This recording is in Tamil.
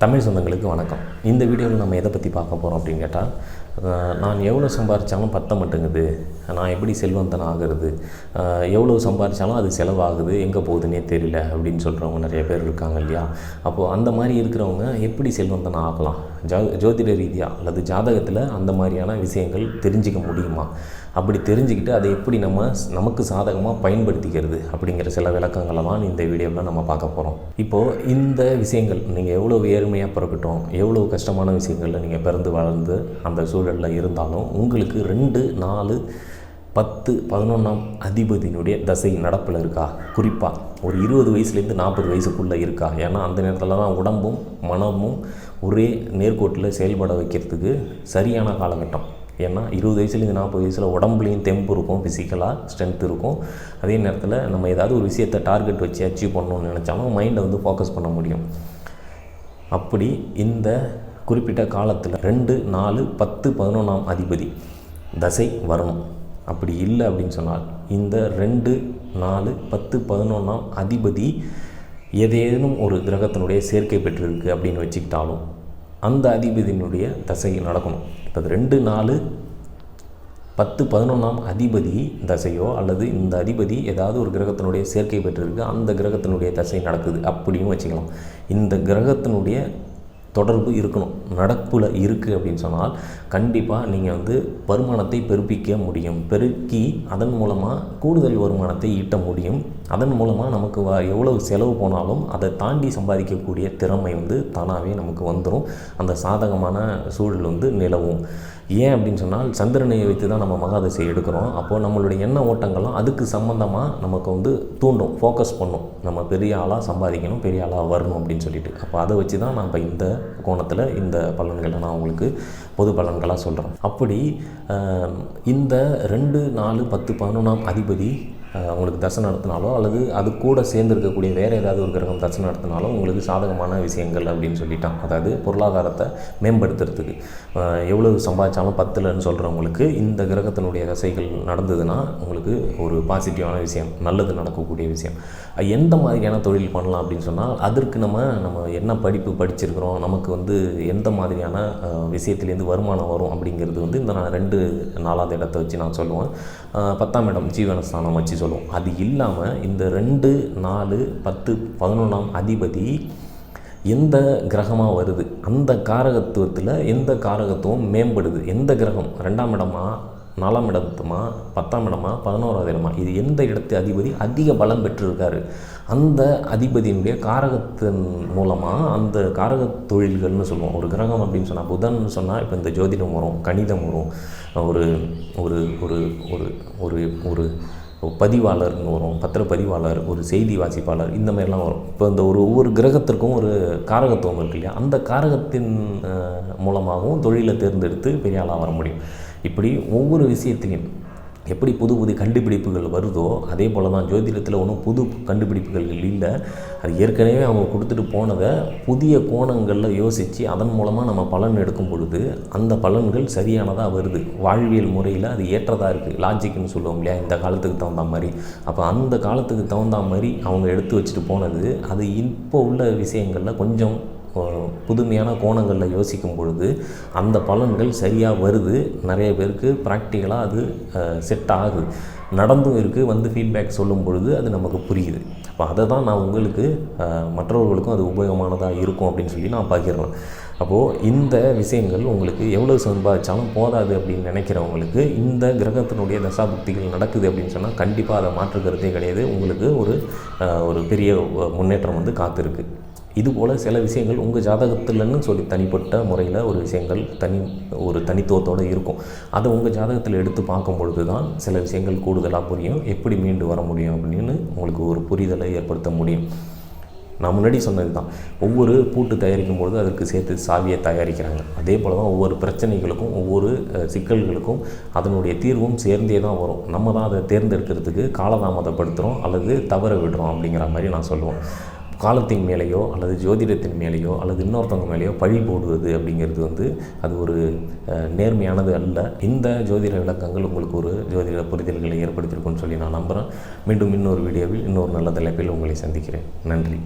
தமிழ் சொந்தங்களுக்கு வணக்கம். இந்த வீடியோவில் நம்ம எதை பற்றி பார்க்க போகிறோம் அப்படின்னு கேட்டால், நான் எவ்வளோ சம்பாதிச்சாலும் பத்த மாட்டேங்குது, நான் எப்படி செல்வந்தன் ஆகிறது, எவ்வளோ சம்பாதிச்சாலும் அது செலவாகுது, எங்கே போகுதுன்னே தெரியல அப்படின்னு சொல்கிறவங்க நிறைய பேர் இருக்காங்க இல்லையா? அப்போது அந்த மாதிரி இருக்கிறவங்க எப்படி செல்வந்தன் ஆகலாம்? ஜோதிட ரீதியாக அல்லது ஜாதகத்தில் அந்த மாதிரியான விஷயங்கள் தெரிஞ்சிக்க முடியுமா? அப்படி தெரிஞ்சுக்கிட்டு அதை எப்படி நமக்கு சாதகமாக பயன்படுத்திக்கிறது அப்படிங்கிற சில விளக்கங்களை தான் இந்த வீடியோவில் நம்ம பார்க்க போகிறோம். இப்போது இந்த விஷயங்கள் நீங்கள் எவ்வளோ ஏழ்மையாக பிறக்கட்டும், எவ்வளோ கஷ்டமான விஷயங்களில் நீங்கள் பிறந்து வளர்ந்து அந்த சூழலில் இருந்தாலும் உங்களுக்கு 2, 4, 10, 11ஆம் அதிபதியினுடைய தசை நடப்பில் இருக்கா? குறிப்பாக ஒரு 20 வயசுலேருந்து 40 வயசுக்குள்ளே இருக்கா? ஏன்னா அந்த நேரத்தில் தான் உடம்பும் மனமும் ஒரே நேர்கோட்டில் செயல்பட வைக்கிறதுக்கு சரியான காலகட்டம். ஏன்னா 20 வயசுலேருந்து 40 வயசில் உடம்புலையும் தெம்பு இருக்கும், ஃபிசிக்கலாக ஸ்ட்ரென்த் இருக்கும். அதே நேரத்தில் நம்ம ஏதாவது ஒரு விஷயத்தை டார்கெட் வச்சு அச்சீவ் பண்ணணும்னு நினச்சாலும் மைண்டை ஃபோக்கஸ் பண்ண முடியும். அப்படி இந்த குறிப்பிட்ட காலத்தில் 2, 4, 10, 11ஆம் அதிபதி தசை வரணும். அப்படி இல்லை அப்படின்னு சொன்னால் இந்த 2, 4, 10, 11ஆம் அதிபதி ஏதேனும் ஒரு கிரகத்தினுடைய சேர்க்கை பெற்றிருக்கு அப்படின்னு வச்சுக்கிட்டாலும் அந்த அதிபதியினுடைய தசை நடக்கணும். இப்போ 2, 4, 10, 11ஆம் அதிபதி தசையோ அல்லது இந்த அதிபதி ஏதாவது ஒரு கிரகத்தினுடைய சேர்க்கை பெற்றிருக்கு, அந்த கிரகத்தினுடைய தசை நடக்குது அப்படின்னு வச்சுக்கலாம். இந்த கிரகத்தினுடைய தொடர்பு இருக்கணும், நடப்பில் இருக்குது அப்படின்னு சொன்னால் கண்டிப்பாக நீங்கள் வருமானத்தை பெருப்பிக்க முடியும். பெருக்கி அதன் மூலமாக கூடுதல் வருமானத்தை ஈட்ட முடியும். அதன் மூலமாக நமக்கு எவ்வளவு செலவு போனாலும் அதை தாண்டி சம்பாதிக்கக்கூடிய திறமை தானாகவே நமக்கு வந்துடும். அந்த சாதகமான சூழல் நிலவும். ஏன் அப்படின்னு சொன்னால் சந்திரனை வைத்து தான் நம்ம மகாதசை எடுக்கிறோம். அப்போது நம்மளுடைய எண்ண ஓட்டங்கள்லாம் அதுக்கு சம்மந்தமாக நமக்கு தூண்டும், ஃபோக்கஸ் பண்ணும். நம்ம பெரிய ஆளாக சம்பாதிக்கணும், பெரிய ஆளாக வரணும் அப்படின்னு சொல்லிட்டு. அப்போ அதை வச்சு தான் நான் இப்போ இந்த கோணத்தில் இந்த பலன்களை நான் உங்களுக்கு பொது பலன்களாக சொல்கிறேன். அப்படி இந்த 2, 4, 10, 11ஆம் அதிபதி உங்களுக்கு தசை நடத்தினாலோ அல்லது அது கூட சேர்ந்துருக்கக்கூடிய வேறு ஏதாவது ஒரு கிரகம் தசை நடத்தினாலோ உங்களுக்கு சாதகமான விஷயங்கள் அப்படின்னு சொல்லிட்டான். அதாவது பொருளாதாரத்தை மேம்படுத்துறதுக்கு எவ்வளவு சம்பாதிச்சாலும் பத்தலைன்னு சொல்கிறவங்களுக்கு இந்த கிரகத்தினுடைய தசைகள் நடந்ததுன்னா உங்களுக்கு ஒரு பாசிட்டிவான விஷயம், நல்லது நடக்கக்கூடிய விஷயம். எந்த மாதிரியான தொழில் பண்ணலாம் அப்படின்னு சொன்னால் அதற்கு நம்ம என்ன படிப்பு படிச்சிருக்கிறோம், நமக்கு எந்த மாதிரியான விஷயத்துலேருந்து வருமானம் வரும் அப்படிங்கிறது இந்த நான் 2, 4ஆவது இடத்தை வச்சு நான் சொல்லுவேன். 10ஆம் இடம் ஜீவனஸ்தானம் வச்சு சொல்லுவோம். அது இல்லாமல் இந்த 2, 4, 10, 11ஆம் அதிபதி எந்த கிரகமாக வருது, அந்த காரகத்துவத்தில் எந்த காரகத்துவம் மேம்படுது, எந்த கிரகம் 2ஆம் இடமா, 4ஆம் இடத்துமா, 10ஆம் இடமா, 11ஆவது இடமா, இது எந்த இடத்து அதிபதி அதிக பலம் பெற்றிருக்காரு, அந்த அதிபதியினுடைய காரகத்தின் மூலமாக அந்த காரக தொழில்கள்னு சொல்லுவோம். ஒரு கிரகம் அப்படின்னு சொன்னால் புதன் சொன்னால் இப்போ இந்த ஜோதிடம் வரும், கணிதம் வரும், ஒரு ஒரு ஒரு ஒரு ஒரு பதிவாளர்னு வரும், பத்திரப்பதிவாளர், ஒரு செய்தி வாசிப்பாளர், இந்த மாதிரிலாம் வரும். இப்போ இந்த ஒவ்வொரு கிரகத்திற்கும் ஒரு காரகத்துவம் இருக்கு இல்லையா? அந்த காரகத்தின் மூலமாகவும் தொழிலை தேர்ந்தெடுத்து பெரிய ஆளாக வர முடியும். இப்படி ஒவ்வொரு விஷயத்திலையும் எப்படி புது புது கண்டுபிடிப்புகள் வருதோ அதே போல் தான் ஜோதிடத்தில் ஒன்றும் புது கண்டுபிடிப்புகள் இல்லை. அது ஏற்கனவே அவங்க கொடுத்துட்டு போனதை புதிய கோணங்களில் யோசித்து அதன் மூலமாக நம்ம பலன் எடுக்கும் பொழுது அந்த பலன்கள் சரியானதாக வருது. வாழ்வியல் முறையில் அது ஏற்றதாக இருக்குது. லாஜிக்னு சொல்லுவோம் இல்லையா? இந்த காலத்துக்கு தகுந்த மாதிரி. அப்போ அந்த காலத்துக்கு தகுந்த மாதிரி அவங்க எடுத்து வச்சுட்டு போனது அது இப்போ உள்ள விஷயங்களில் கொஞ்சம் புதுமையான கோணங்களில் யோசிக்கும் பொழுது அந்த பலன்கள் சரியாக வருது. நிறைய பேருக்கு ப்ராக்டிக்கலாக அது செட் ஆகுது, நடந்தும் இருக்குது. ஃபீட்பேக் சொல்லும் பொழுது அது நமக்கு புரியுது. அப்போ அதை தான் நான் உங்களுக்கு மற்றவர்களுக்கும் அது உபயோகமானதாக இருக்கும் அப்படின்னு சொல்லி நான் பகிர்றேன். அப்போது இந்த விஷயங்கள் உங்களுக்கு எவ்வளோ சம்பாதிச்சாலும் போதாது அப்படின்னு நினைக்கிறவங்களுக்கு இந்த கிரகத்தினுடைய தசாபுக்திகள் நடக்குது அப்படின்னு சொன்னால் கண்டிப்பாக அதை மாற்றுக்கிறதே கிடையாது. உங்களுக்கு ஒரு பெரிய முன்னேற்றம் காத்திருக்கு. இதுபோல் சில விஷயங்கள் உங்கள் ஜாதகத்தில்னு சொல்லி தனிப்பட்ட முறையில் ஒரு விஷயங்கள் ஒரு தனித்துவத்தோடு இருக்கும். அதை உங்கள் ஜாதகத்தில் எடுத்து பார்க்கும் பொழுது தான் சில விஷயங்கள் கூடுதலாக புரியும். எப்படி மீண்டு வர முடியும் அப்படின்னு உங்களுக்கு ஒரு புரிதலை ஏற்படுத்த முடியும். நான் முன்னாடி சொன்னது தான், ஒவ்வொரு பூட்டு தயாரிக்கும் பொழுது அதற்கு சேர்த்து சாவியை தயாரிக்கிறாங்க. அதே போல் தான் ஒவ்வொரு பிரச்சனைகளுக்கும் ஒவ்வொரு சிக்கல்களுக்கும் அதனுடைய தீர்வும் சேர்ந்தே தான் வரும். நம்ம தான் அதை தேர்ந்தெடுக்கிறதுக்கு காலதாமதப்படுத்துகிறோம் அல்லது தவற விடுறோம் அப்படிங்கிற மாதிரி நான் சொல்லுவேன். காலத்தின் மேலேயோ அல்லது ஜோதிடத்தின் மேலேயோ அல்லது இன்னொருத்தவங்க மேலேயோ பழி போடுவது அப்படிங்கிறது அது ஒரு நேர்மையானது அல்ல. இந்த ஜோதிட விளக்கங்கள் உங்களுக்கு ஒரு ஜோதிட புரிதல்களை ஏற்படுத்தியிருக்கும்னு சொல்லி நான் நம்புகிறேன். மீண்டும் இன்னொரு வீடியோவில் இன்னொரு நல்ல தலைப்பில் உங்களை சந்திக்கிறேன். நன்றி.